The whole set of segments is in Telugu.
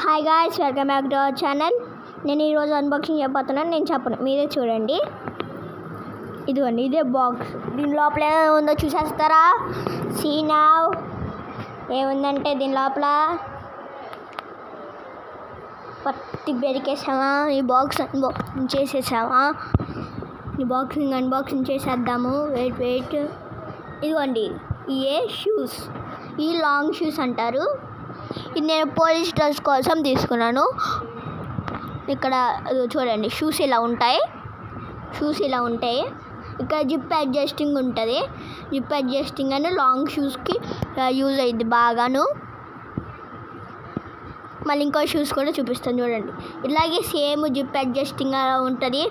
Hi guys, welcome back to our channel. నేను ఈరోజు అన్బాక్సింగ్ చేయబోతున్నాను. నేను చెప్పను, మీరే చూడండి. ఇదిగోండి, ఇదే బాక్స్. దీని లోపల ఏముందో చూసేస్తారా? See now. ఏముందంటే దీని లోపల పత్తి బెరికేసామా, ఈ బాక్స్ అన్బాక్సింగ్ చేసేసామా. ఈ బాక్సింగ్ అన్బాక్సింగ్ చేసేద్దాము. వెయిట్. ఇదిగోండి, ఇవే షూస్. ఈ లాంగ్ షూస్ అంటారు. ఇది నేను పోలీస్ డ్రెస్ కోసం తీసుకున్నాను. ఇక్కడ చూడండి, షూస్ ఇలా ఉంటాయి. ఇక్కడ జిప్ అడ్జస్టింగ్ ఉంటుంది. జిప్ అడ్జస్టింగ్ అని లాంగ్ షూస్కి యూజ్ అయ్యింది బాగాను. మళ్ళీ ఇంకో షూస్ కూడా చూపిస్తాను చూడండి. ఇలాగే సేమ్ జిప్ అడ్జస్టింగ్ అలా ఉంటుంది.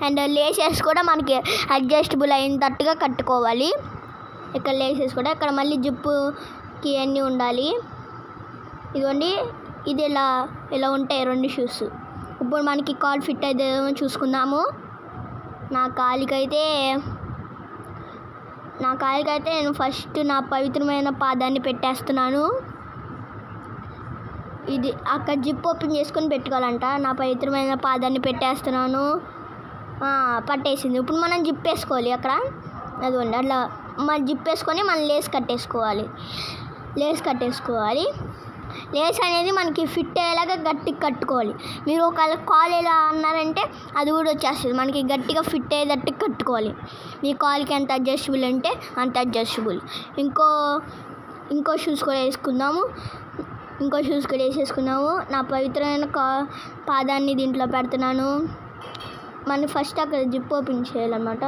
అండ్ లేసెస్ కూడా మనకి అడ్జస్టబుల్ అయినట్టుగా కట్టుకోవాలి. ఇక్కడ లేసెస్ కూడా, ఇక్కడ మళ్ళీ జిప్పుకి అన్నీ ఉండాలి. ఇదిగోండి, ఇది ఇలా ఉంటాయి రెండు షూస్. ఇప్పుడు మనకి కాల్ ఫిట్ అయితే చూసుకుందాము. నా కాలికైతే నేను ఫస్ట్ నా పవిత్రమైన పాదాన్ని పెట్టేస్తున్నాను. ఇది అక్కడ జిప్ ఓపెన్ చేసుకొని పెట్టుకోవాలంట. నా పవిత్రమైన పాదాన్ని పెట్టేస్తున్నాను. పట్టేసింది. ఇప్పుడు మనం జిప్ వేసుకోవాలి. అక్కడ అదిగోండి, అట్లా మనం జిప్ వేసుకొని మనం లేస్ కట్టేసుకోవాలి. లేస్ అనేది మనకి ఫిట్ అయ్యేలాగా గట్టిగా కట్టుకోవాలి. మీరు ఒకవేళ కాల్ ఎలా అన్నారంటే అది కూడా వచ్చేస్తుంది. మనకి గట్టిగా ఫిట్ అయ్యేటట్టు కట్టుకోవాలి. మీ కాల్కి ఎంత అడ్జస్టబుల్ అంటే అంత అడ్జస్టబుల్. ఇంకో షూస్ కూడా వేసుకుందాము. నా పవిత్రమైన పాదాన్ని దీంట్లో పెడుతున్నాను. మనం ఫస్ట్ అక్కడ జిప్ ఓపెన్ చేయాలన్నమాట.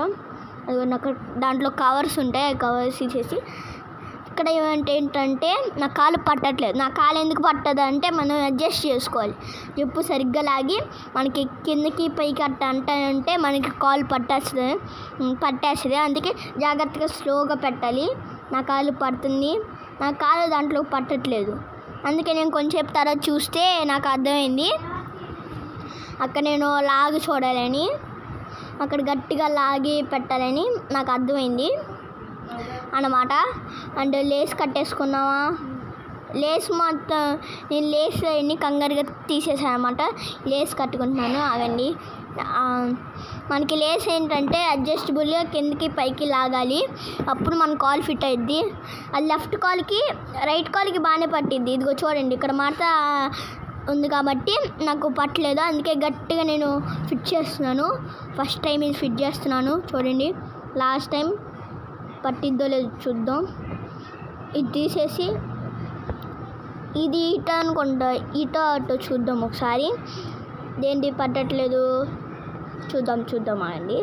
అది అక్కడ దాంట్లో కవర్స్ ఉంటాయి. ఆ కవర్స్ తీసేసి ఇక్కడ ఏంటంటే నా కాలు పట్టట్లేదు. నా కాలు ఎందుకు పట్టదు అంటే మనం అడ్జస్ట్ చేసుకోవాలి. జిప్పు సరిగ్గా లాగి మనకి కిందకి పైకి అంటే మనకి కాలు పట్టేస్తుంది. అందుకే జాగ్రత్తగా స్లోగా పెట్టాలి. నా కాలు పడుతుంది. నా కాలు దాంట్లో పట్టట్లేదు. అందుకే నేను కొంచెంసేపు తర్వాత చూస్తే నాకు అర్థమైంది. అక్కడ నేను లాగి చూడాలని, అక్కడ గట్టిగా లాగి పెట్టాలని నాకు అర్థమైంది అన్నమాట. And Lay's కట్టేసుకున్నావా. లేస్ మొత్తం నేను లేస్ అన్ని కంగారుగా తీసేసాను అనమాట. లేస్ కట్టుకుంటున్నాను. ఆగండి. మనకి లేస్ ఏంటంటే అడ్జస్టబుల్గా కిందకి పైకి లాగాలి. అప్పుడు మన కాల్ ఫిట్ అయ్యిద్ది. అది లెఫ్ట్ కాల్కి రైట్ కాల్కి బాగానే పట్టిద్ది. ఇదిగో చూడండి, ఇక్కడ మాట ఉంది కాబట్టి నాకు పట్టలేదు. అందుకే గట్టిగా నేను ఫిట్ చేస్తున్నాను. ఫస్ట్ టైం ఇది ఫిట్ చేస్తున్నాను. చూడండి, లాస్ట్ టైం పట్టిద్దో లేదో చూద్దాం. ఇది తీసేసి ఇది ఇట అనుకుంటా, ఇట అటు చూద్దాం ఒకసారి. దేంటి పట్టట్లేదు చూద్దాం అండి.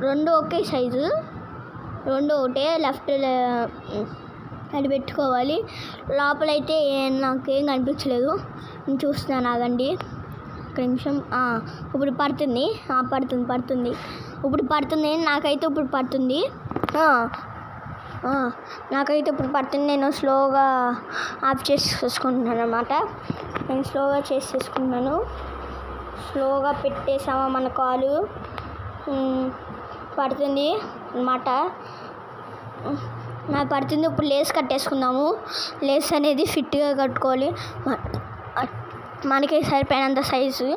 రెండు ఒకే సైజు, రెండు ఒకటే. లెఫ్ట్ అది పెట్టుకోవాలి. లోపలైతే నాకేం కనిపించలేదు. నేను చూస్తున్నాను. ఆగండి ఒక నిమిషం. ఇప్పుడు పడుతుంది. ఇప్పుడు పడుతుంది. నాకైతే ఇప్పుడు పడుతుంది. నేను స్లోగా ఆఫ్ చేసేసుకుంటున్నాను అన్నమాట. స్లోగా పెట్టేసామా మన కాలు పడుతుంది అన్నమాట. నాకు పడుతుంది. ఇప్పుడు లేస్ కట్టేసుకుందాము. లేస్ అనేది ఫిట్గా కట్టుకోవాలి. మనకి సరిపోయినంత సైజు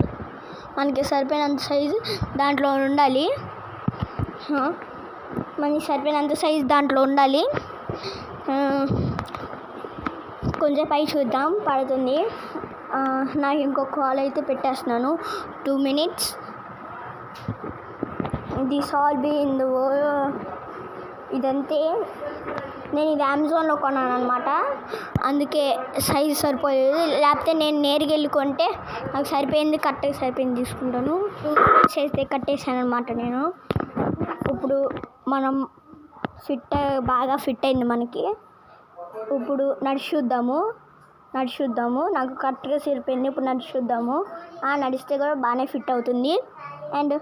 దాంట్లో ఉండాలి. కొంచెం పై చూద్దాం. పడుతుంది. నాకు ఇంకో కాల్ అయితే పెట్టేస్తున్నాను. 2 minutes. This all be in the world. ఇదంతే. నేను ఇది అమెజాన్లో కొన్నాను అనమాట. అందుకే సైజు సరిపోలేదు. లేకపోతే నేను నేరుగా వెళ్ళుకుంటే నాకు సరిపోయింది, కరెక్ట్గా సరిపోయింది తీసుకుంటాను. అయితే కట్టేసాను అనమాట నేను. ఇప్పుడు మనం బాగా ఫిట్ అయింది మనకి. ఇప్పుడు నడిచి చూద్దాము. నాకు కరెక్ట్గా సరిపోయింది. ఇప్పుడు నడిచి చూద్దాము. నడిస్తే కూడా బాగానే ఫిట్ అవుతుంది. And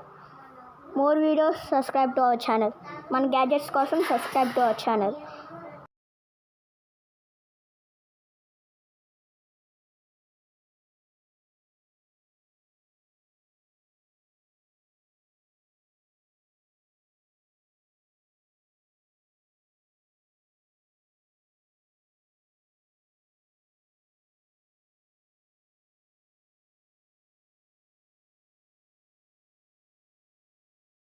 more videos, subscribe to our channel. మన గ్యాడ్జెట్స్ కోసం సబ్స్క్రైబ్ టు అవర్ ఛానల్.